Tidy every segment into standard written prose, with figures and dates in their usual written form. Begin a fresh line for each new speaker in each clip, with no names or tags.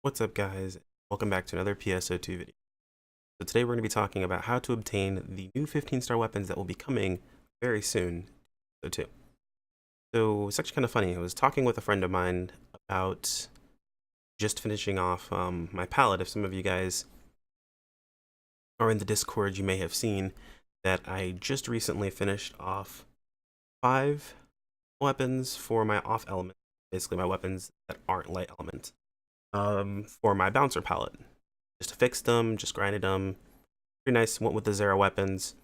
What's up, guys? Welcome back to another PSO2 video. So today we're going to be talking about how to obtain the new 15-star weapons that will be coming very soon. So it's actually kind of funny. I was talking with a friend of mine about just finishing off my palette. If some of you guys are in the Discord, you may have seen that I just recently finished off 5 weapons for my off element, basically my weapons that aren't light element. For my bouncer palette, just fixed them, just grinded them. Pretty nice. Went with the Zero weapons.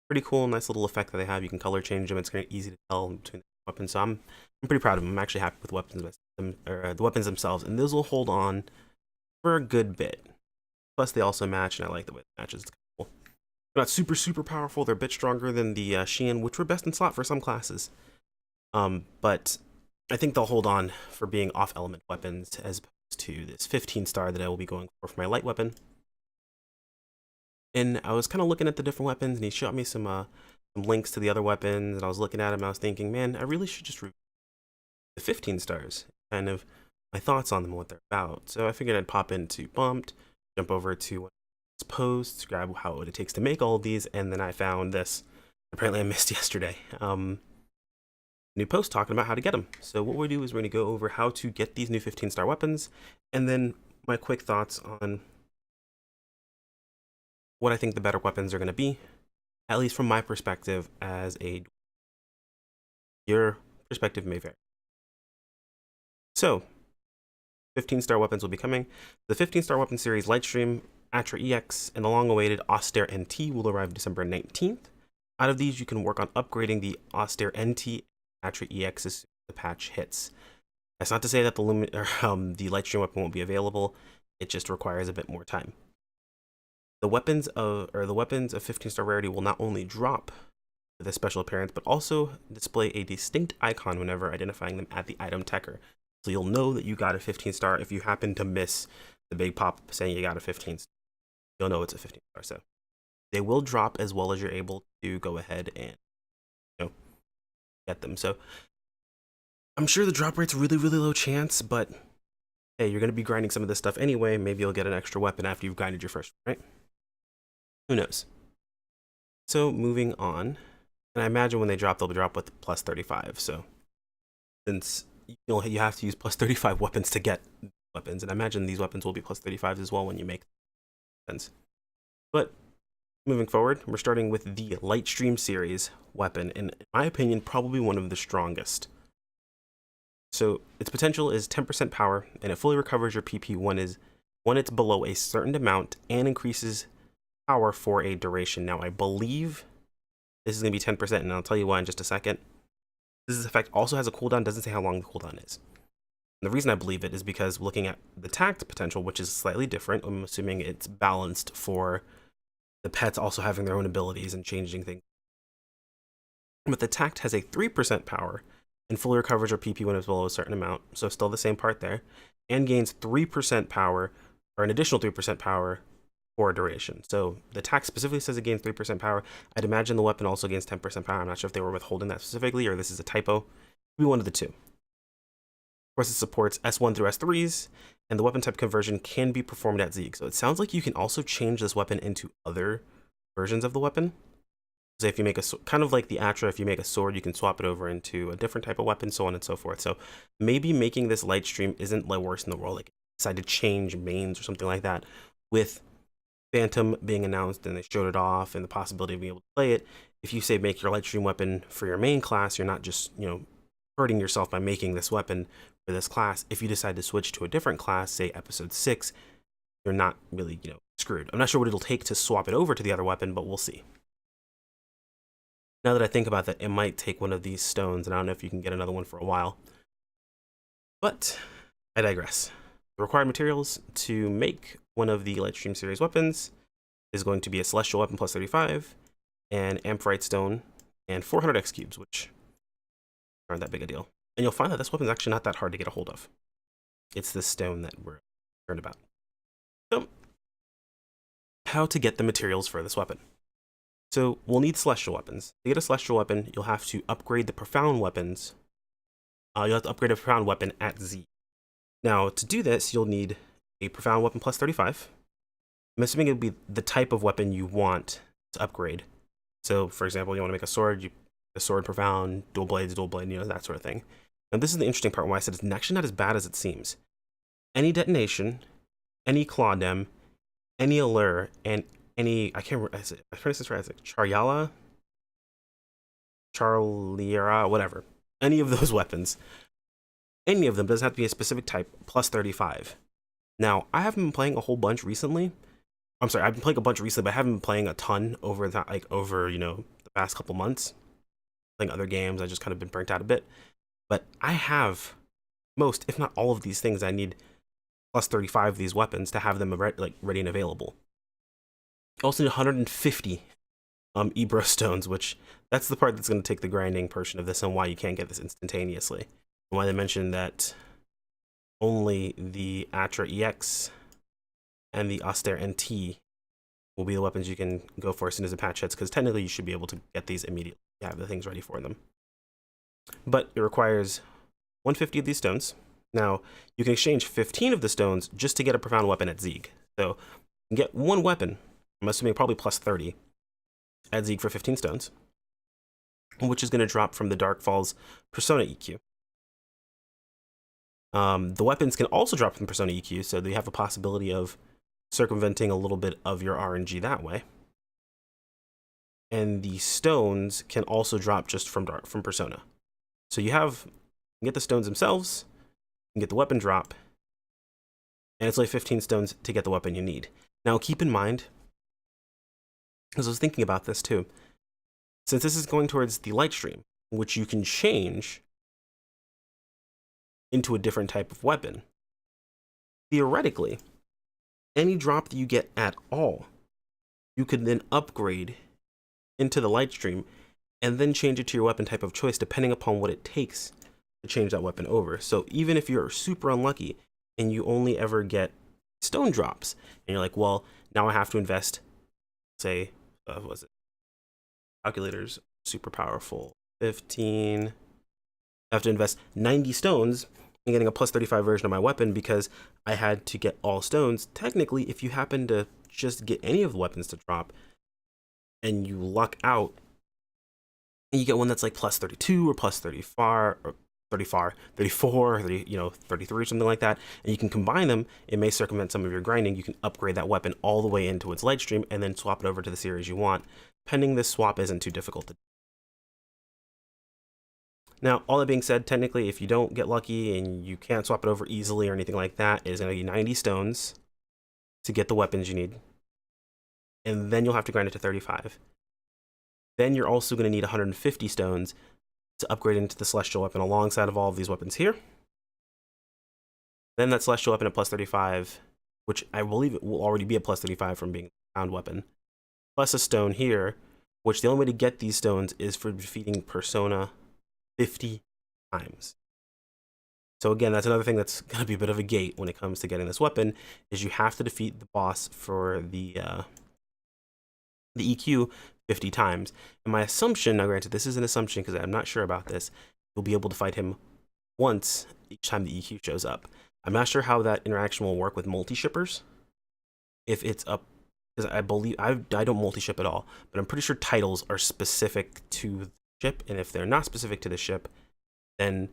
Pretty cool, nice little effect that they have. You can color change them. It's kind of easy to tell between the weapons. So I'm pretty proud of them. I'm actually happy with the weapons themselves, and those will hold on for a good bit. Plus, they also match, and I like the way it matches. It's kind of cool. They're not super powerful. They're a bit stronger than the Shein, which were best in slot for some classes. But I think they'll hold on for being off element weapons as to this 15-star that I will be going for my light weapon. And I was kind of looking at the different weapons, and he showed me some links to the other weapons, and I was looking at them, and I was thinking, man, I really should just review the 15 stars, kind of my thoughts on them and what they're about. So I figured I'd pop into Bumped, jump over to one of his posts, grab what it takes to make all of these, and then I found this. Apparently I missed yesterday. New post talking about how to get them. So what we do is we're going to go over how to get these new 15-star weapons, and then my quick thoughts on what I think the better weapons are going to be, at least from my perspective as a... Your perspective may vary. So, 15-star weapons will be coming. The 15-star weapon series Lightstream, Atra Ex, and the long-awaited Austere NT will arrive December 19th. Out of these, you can work on upgrading the Austere NT Atra Ex as the patch hits. That's not to say that the Lightstream weapon won't be available. It just requires a bit more time. The weapons of 15-star rarity will not only drop with a special appearance, but also display a distinct icon whenever identifying them at the item techer. So you'll know that you got a 15-star if you happen to miss the big pop saying you got a 15-star. You'll know it's a 15-star. So they will drop as well as you're able to go ahead and get them. So I'm sure the drop rate's really low chance, but hey, you're going to be grinding some of this stuff anyway. Maybe you'll get an extra weapon after you've grinded your first, right? Who knows? So moving on, and I imagine when they drop, they'll drop with plus 35. So since you have to use plus 35 weapons to get weapons, and I imagine these weapons will be plus 35s as well when you make weapons. But moving forward, we're starting with the Lightstream series weapon, and in my opinion, probably one of the strongest. So its potential is 10% power, and it fully recovers your PP when it's below a certain amount and increases power for a duration. Now, I believe this is going to be 10%, and I'll tell you why in just a second. This effect also has a cooldown, doesn't say how long the cooldown is. And the reason I believe it is because looking at the tact potential, which is slightly different, I'm assuming it's balanced for the pets also having their own abilities and changing things. But the tact has a 3% power and fully recovers your PP when it's below a certain amount, so still the same part there, and gains 3% power, or an additional 3% power for a duration. So the tact specifically says it gains 3% power. I'd imagine the weapon also gains 10% power. I'm not sure if they were withholding that specifically or this is a typo. It'll be one of the two. Of course, it supports S1 through S3s, and the weapon type conversion can be performed at Zeeg. So it sounds like you can also change this weapon into other versions of the weapon. So if you make kind of like the Atra, if you make a sword, you can swap it over into a different type of weapon, so on and so forth. So maybe making this Lightstream isn't the worst in the world. Like, decide to change mains or something like that. With Phantom being announced and they showed it off and the possibility of being able to play it, if you say make your Lightstream weapon for your main class, you're not just, hurting yourself by making this weapon for this class. If you decide to switch to a different class, say episode 6, you're not really, screwed. I'm not sure what it'll take to swap it over to the other weapon, but we'll see. Now that I think about that, it might take one of these stones, and I don't know if you can get another one for a while. But I digress. The required materials to make one of the Lightstream series weapons is going to be a Celestial Weapon plus 35, and Amphrite Stone, and 400 X cubes, which aren't that big a deal. And you'll find that this weapon is actually not that hard to get a hold of. It's this stone that we're concerned about. So, how to get the materials for this weapon. So, we'll need Celestial Weapons. To get a Celestial Weapon, you'll have to upgrade the Profound Weapons. You'll have to upgrade a Profound Weapon at Z. Now, to do this, you'll need a profound weapon plus 35. I'm assuming it would be the type of weapon you want to upgrade. So, for example, you want to make a sword, a sword profound, dual blades, that sort of thing. Now, this is the interesting part why I said it's actually not as bad as it seems. Any detonation, any clawdem, any allure, and any, I can't remember, I pronounce this right, it's like Charliera, whatever. Any of those weapons, any of them doesn't have to be a specific type, plus 35. Now, I haven't been playing a whole bunch recently. I'm sorry, I've been playing a bunch recently, but I haven't been playing a ton over that, you know, the past couple months. Playing other games, I just kind of been burnt out a bit. But I have most, if not all of these things I need plus 35 of these weapons to have them ready and available. I also need 150 Ebro stones, which that's the part that's going to take the grinding portion of this and why you can't get this instantaneously. And why they mentioned that only the Atra Ex and the Austere NT will be the weapons you can go for as soon as the patch hits, because technically you should be able to get these immediately, have the things ready for them. But it requires 150 of these stones. Now, you can exchange 15 of the stones just to get a profound weapon at Sieg. So, you can get one weapon, I'm assuming probably plus 30, at Sieg for 15 stones, which is going to drop from the Dark Falls Persona EQ. The weapons can also drop from Persona EQ, so they have a possibility of circumventing a little bit of your RNG that way. And the stones can also drop just from Persona. So you can get the stones themselves, you can get the weapon drop, and it's only 15 stones to get the weapon you need. Now keep in mind, because I was thinking about this too, since this is going towards the light stream, which you can change into a different type of weapon, theoretically, any drop that you get at all, you could then upgrade into the light stream and then change it to your weapon type of choice depending upon what it takes to change that weapon over. So even if you're super unlucky and you only ever get stone drops and you're like, well, now I have to invest, say, what was it? Calculators, super powerful, 15. I have to invest 90 stones in getting a plus 35 version of my weapon because I had to get all stones. Technically, if you happen to just get any of the weapons to drop and you luck out and you get one that's like plus 32 or plus 34, 33 or something like that, and you can combine them, it may circumvent some of your grinding. You can upgrade that weapon all the way into its light stream and then swap it over to the series you want, pending this swap isn't too difficult to do. Now, all that being said, technically, if you don't get lucky and you can't swap it over easily or anything like that, it is going to be 90 stones to get the weapons you need. And then you'll have to grind it to 35. Then you're also going to need 150 stones to upgrade into the Celestial weapon alongside of all of these weapons here. Then that Celestial weapon at plus 35, which I believe it will already be a plus 35 from being a pound weapon, plus a stone here, which the only way to get these stones is for defeating Persona 50 times. So again, that's another thing that's going to be a bit of a gate when it comes to getting this weapon, is you have to defeat the boss for the EQ 50 times. And my assumption, now granted this is an assumption because I'm not sure about this, you'll be able to fight him once each time the EQ shows up. I'm not sure how that interaction will work with multi-shippers. If it's up, because I believe, I don't multi-ship at all, but I'm pretty sure titles are specific to the ship, and if they're not specific to the ship, then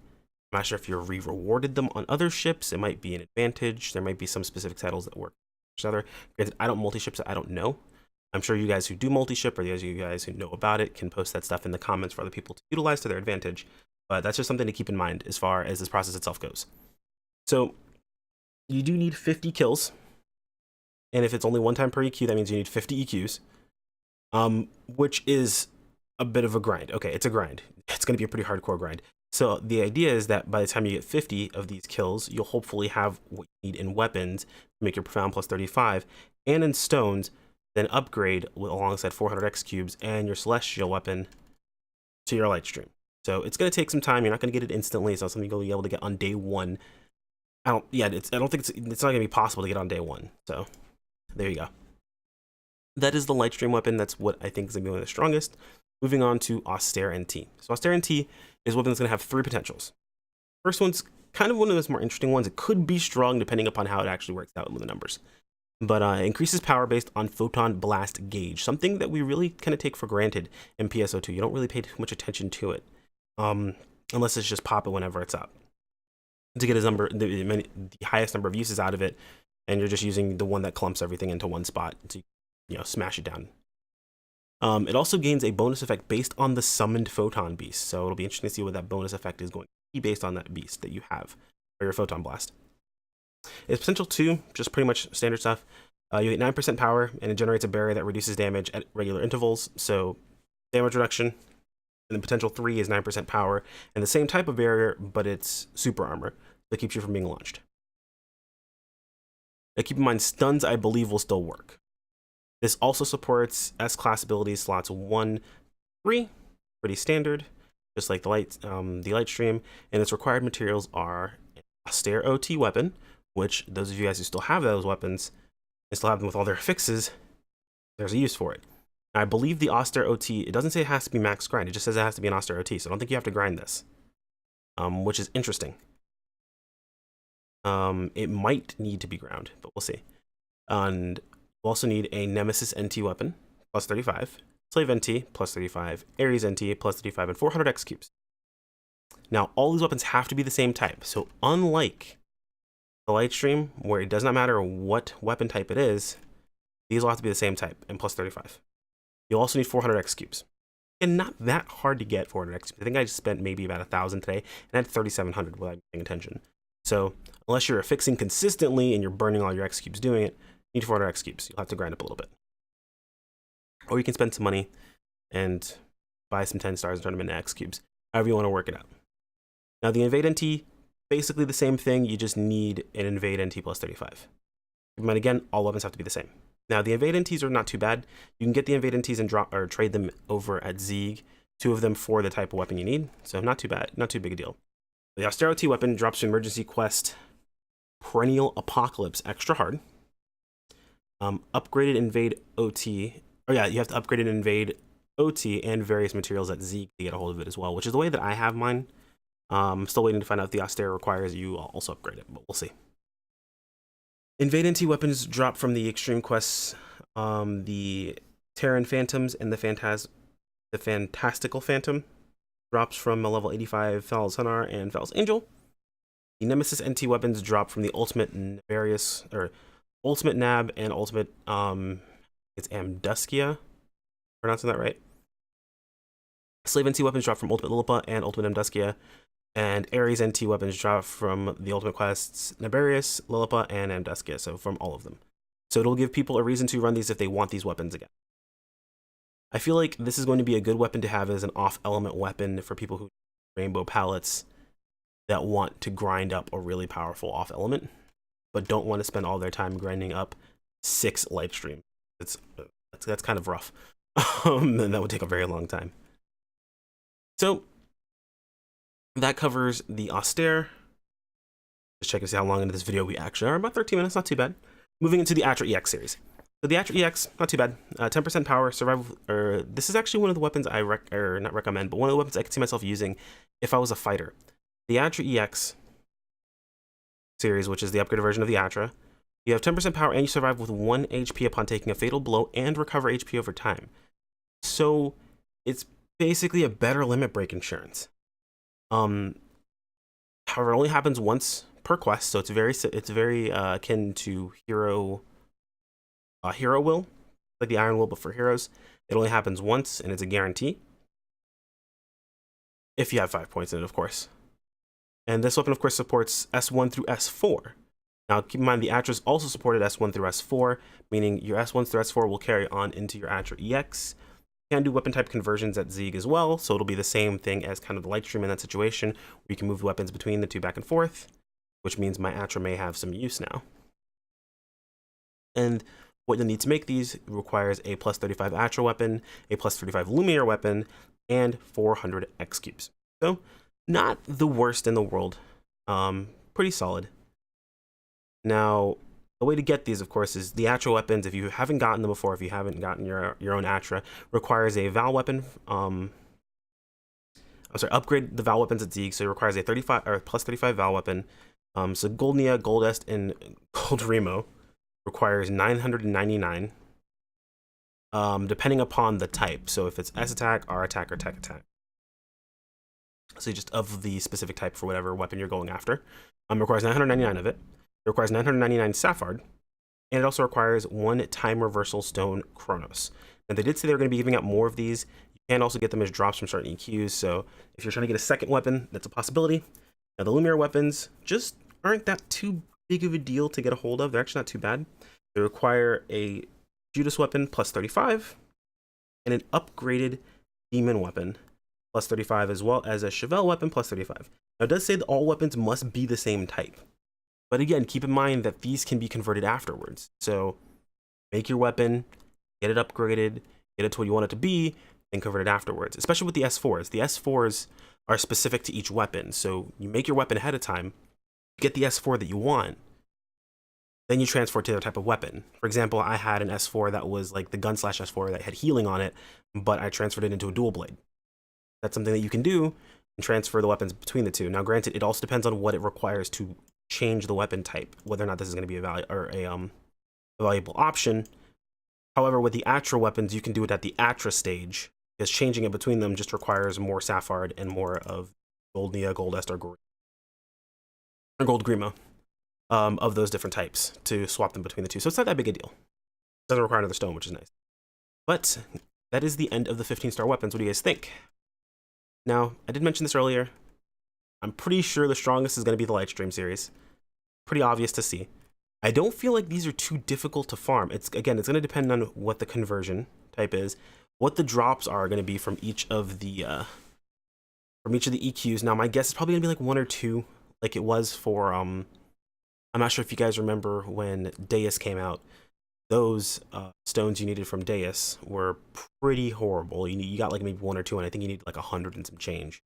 I'm not sure if you're re-rewarded them on other ships. It might be an advantage. There might be some specific titles that work for each other. Granted, I don't multi-ship, so I don't know. I'm sure you guys who do multi-ship, or you guys who know about it, can post that stuff in the comments for other people to utilize to their advantage. But that's just something to keep in mind as far as this process itself goes. So you do need 50 kills. And if it's only one time per EQ, that means you need 50 EQs, which is a bit of a grind. Okay, it's a grind. It's going to be a pretty hardcore grind. So the idea is that by the time you get 50 of these kills, you'll hopefully have what you need in weapons to make your profound plus 35, and in stones, then upgrade alongside 400 X cubes and your celestial weapon to your light stream. So it's going to take some time. You're not going to get it instantly. It's not something you'll be able to get on day one. I don't think it's not going to be possible to get on day one. So there you go. That is the light stream weapon. That's what I think is going to be one of the strongest. Moving on to Austere NT. So Austere NT is a weapon that's going to have three potentials. First one's kind of one of those more interesting ones. It could be strong depending upon how it actually works out with the numbers. But it increases power based on photon blast gauge, something that we really kind of take for granted in PSO2. You don't really pay too much attention to it, unless it's just pop it whenever it's up. To get the highest number of uses out of it, and you're just using the one that clumps everything into one spot to, smash it down. It also gains a bonus effect based on the summoned photon beast, so it'll be interesting to see what that bonus effect is going to be based on that beast that you have, or your photon blast. Its potential 2, just pretty much standard stuff. You get 9% power, and it generates a barrier that reduces damage at regular intervals, so damage reduction. And the potential 3 is 9% power, and the same type of barrier, but it's super armor, that keeps you from being launched. Now keep in mind, stuns, I believe, will still work. This also supports S-class abilities slots 1, 3, pretty standard, just like the light stream, and its required materials are an Austere OT weapon, which those of you guys who still have those weapons and still have them with all their fixes, there's a use for it. Now, I believe the Austere OT, it doesn't say it has to be max grind, it just says it has to be an Austere OT, so I don't think you have to grind this, which is interesting. It might need to be ground, but we'll see. And you also need a Nemesis NT weapon, plus 35, Slave NT, plus 35, Ares NT, plus 35, and 400 X cubes. Now, all these weapons have to be the same type, so unlike the light stream, where it does not matter what weapon type it is, these will have to be the same type, and plus 35. You'll also need 400 X cubes. And not that hard to get 400 X cubes. I think I just spent maybe about 1,000 today, and I had 3,700 without paying attention. So, unless you're fixing consistently and you're burning all your X cubes doing it, you need 400 X cubes. You'll have to grind up a little bit. Or you can spend some money and buy some 10 stars and turn them into X cubes. However you want to work it out. Now, the Invade NT, basically the same thing. You just need an Invade NT plus 35. Keep in mind, again, all weapons have to be the same. Now, the Invade NTs are not too bad. You can get the Invade NTs and drop or trade them over at Zeeg, 2 of them for the type of weapon you need. So not too bad, not too big a deal. The Austere OT weapon drops to emergency quest Perennial Apocalypse extra hard. Upgraded Invade OT. Oh yeah, you have to upgrade an Invade OT and various materials at Zeeg to get a hold of it as well, which is the way that I have mine. I'm still waiting to find out if the Austere requires you also upgrade it, but we'll see. Invade NT weapons drop from the extreme quests, the Terran Phantoms and the Fantastical Phantom drops from a level 85 Fal's Sonar and Fal's Angel. The Nemesis NT weapons drop from the Ultimate Ultimate Nab and Ultimate it's Amduskia, pronouncing that right. Slave NT weapons drop from Ultimate Lilipa and Ultimate Amduskia. And Ares NT weapons drop from the Ultimate Quests Naberius, Lilipa, and Amduskia, so from all of them. So it'll give people a reason to run these if they want these weapons again. I feel like this is going to be a good weapon to have as an off-element weapon for people who rainbow palettes that want to grind up a really powerful off-element, but don't want to spend all their time grinding up 6 light stream. That's kind of rough, and that would take a very long time. So that covers the Austere. Just checking to see how long into this video we actually are. About 13 minutes, not too bad. Moving into the Atra Ex series. So the Atra Ex, not too bad. 10% power, survival. This is actually one of the weapons I not recommend, but one of the weapons I could see myself using if I was a fighter. The Atra Ex series, which is the upgraded version of the Atra. You have 10% power and you survive with 1 HP upon taking a fatal blow and recover HP over time. So it's basically a better limit break insurance. However, it only happens once per quest, so it's very akin to hero will, like the Iron Will, but for heroes. It only happens once, and it's a guarantee. If you have 5 points in it, of course. And this weapon, of course, supports S1 through S4. Now, keep in mind, the Atra's also supported S1 through S4, meaning your S1 through S4 will carry on into your Atra EX. You can do weapon type conversions at Zeeg as well, so it'll be the same thing as kind of the light stream in that situation, where you can move the weapons between the two back and forth, which means my Atra may have some use now. And what you'll need to make these requires a plus 35 Atra weapon, a plus 35 Lumiere weapon, and 400 X cubes. So, not the worst in the world. Pretty solid. Now, the way to get these, of course, is the Atra weapons. If you haven't gotten them before, if you haven't gotten your own Atra, requires a Val weapon, a upgrade the Val weapons at Zeeg. So it requires a 35 or plus 35 Val weapon. So Gold Nia, Gold Est, and Gold Remo requires 999. Depending upon the type. So if it's S attack, R attack, or Tech attack. So just of the specific type for whatever weapon you're going after. It requires 999 of it. It requires 999 Safard. And it also requires 1 time reversal stone Chronos. Now they did say they were going to be giving out more of these. You can also get them as drops from certain EQs. So if you're trying to get a second weapon, that's a possibility. Now the Lumiere weapons just aren't that too big of a deal to get a hold of. They're actually not too bad. They require a Judas weapon plus 35 and an upgraded demon weapon plus 35, as well as a Chevelle weapon plus 35. Now it does say that all weapons must be the same type, but again, keep in mind that these can be converted afterwards. So make your weapon, get it upgraded, get it to what you want it to be, and convert it afterwards, especially with the S4s. The S4s are specific to each weapon, so you make your weapon ahead of time, get the S4 that you want, then you transfer it to the type of weapon. For example, I had an S4 that was like the gun slash S4 that had healing on it, but I transferred it into a dual blade. That's something that you can do and transfer the weapons between the two. Now, granted, it also depends on what it requires to change the weapon type, whether or not this is going to be a valuable option. However, with the Atra weapons, you can do it at the Atra stage, because changing it between them just requires more Safard and more of Gold Nia, Gold Est, or Gold Grima. Of those different types to swap them between the two. So it's not that big a deal. It doesn't require another stone, which is nice. But that is the end of the 15-star weapons. What do you guys think? Now, I did mention this earlier. I'm pretty sure the strongest is going to be the Lightstream series. Pretty obvious to see. I don't feel like these are too difficult to farm. It's going to depend on what the conversion type is, what the drops are going to be from each of the EQs. Now, my guess is probably going to be like 1 or 2, like it was for I'm not sure if you guys remember when Deus came out. Those stones you needed from Deus were pretty horrible. You got like maybe 1 or 2, and I think you needed like 100 and some change.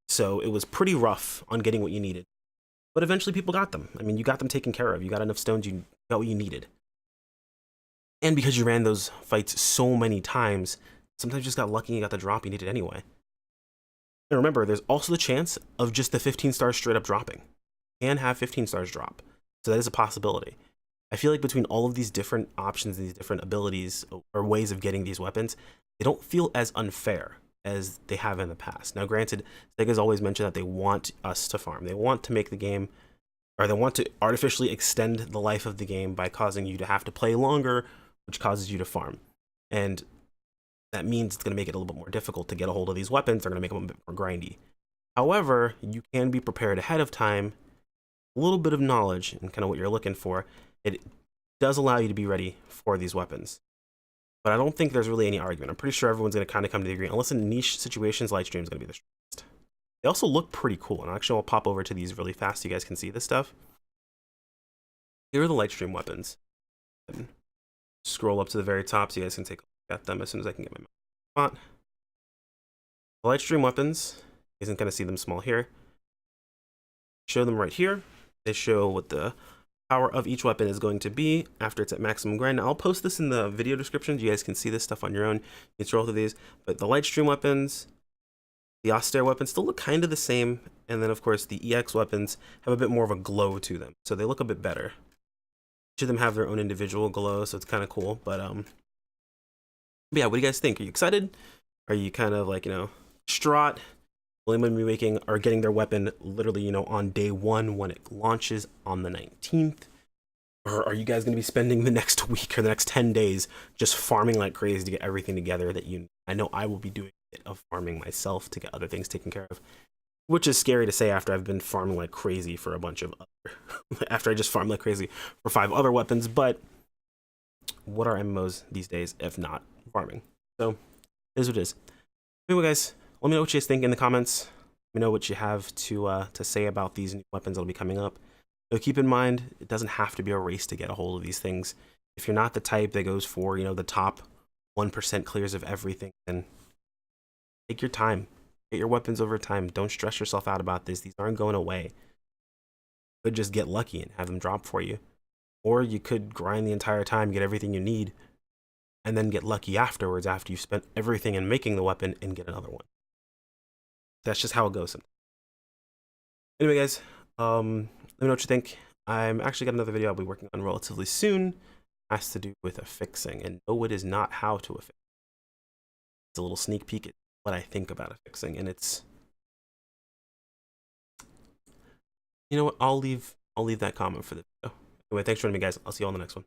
So it was pretty rough on getting what you needed. But eventually people got them. I mean, you got them taken care of. You got enough stones, you got what you needed. And because you ran those fights so many times, sometimes you just got lucky and you got the drop you needed anyway. And remember, there's also the chance of just the 15 stars straight up dropping. You can have 15 stars drop. So that is a possibility. I feel like between all of these different options, these different abilities or ways of getting these weapons, they don't feel as unfair as they have in the past. Now, granted, SEGA's always mentioned that they want us to farm. They want to make the game, or they want to artificially extend the life of the game by causing you to have to play longer, which causes you to farm. And that means it's going to make it a little bit more difficult to get a hold of these weapons. They're going to make them a bit more grindy. However, you can be prepared ahead of time, a little bit of knowledge and kind of what you're looking for. It does allow you to be ready for these weapons. But I don't think there's really any argument. I'm pretty sure everyone's going to kind of come to the agreement. Unless in niche situations, Lightstream is going to be the strongest. They also look pretty cool. And actually, I'll pop over to these really fast so you guys can see this stuff. Here are the Lightstream weapons. And scroll up to the very top so you guys can take a look at them as soon as I can get my spot. The Lightstream weapons, you guys can kind of see them small here. Show them right here. They show what the power of each weapon is going to be after it's at maximum grind. Now, I'll post this in the video description. You guys can see this stuff on your own. You can scroll through these. But the Lightstream weapons, the Austere weapons still look kind of the same. And then, of course, the EX weapons have a bit more of a glow to them. So they look a bit better. Each of them have their own individual glow, so it's kind of cool. But yeah, what do you guys think? Are you excited? Are you kind of like, distraught? Will anyone be making or getting their weapon literally, on day 1 when it launches on the 19th? Or are you guys going to be spending the next week or the next 10 days just farming like crazy to get everything together that you need? I know I will be doing a bit of farming myself to get other things taken care of, which is scary to say after I've been farming like crazy for a bunch of other, after I just farmed like crazy for 5 other weapons. But what are MMOs these days if not farming? So it is what it is. Anyway, guys, let me know what you guys think in the comments. Let me know what you have to say about these new weapons that'll be coming up. So keep in mind, it doesn't have to be a race to get a hold of these things. If you're not the type that goes for, the top 1% clears of everything, then take your time. Get your weapons over time. Don't stress yourself out about this. These aren't going away. You could just get lucky and have them drop for you. Or you could grind the entire time, get everything you need, and then get lucky afterwards after you've spent everything in making the weapon and get another one. that's just how it goes. Anyway, guys, let me know what you think. I'm actually got another video I'll be working on relatively soon. It has to do with a fixing, and no, it is not how to affix. It's a little sneak peek at what I think about a fixing, and it's, you know what? I'll leave that comment for the video. Anyway, thanks for joining me, guys. I'll see you all in the next one.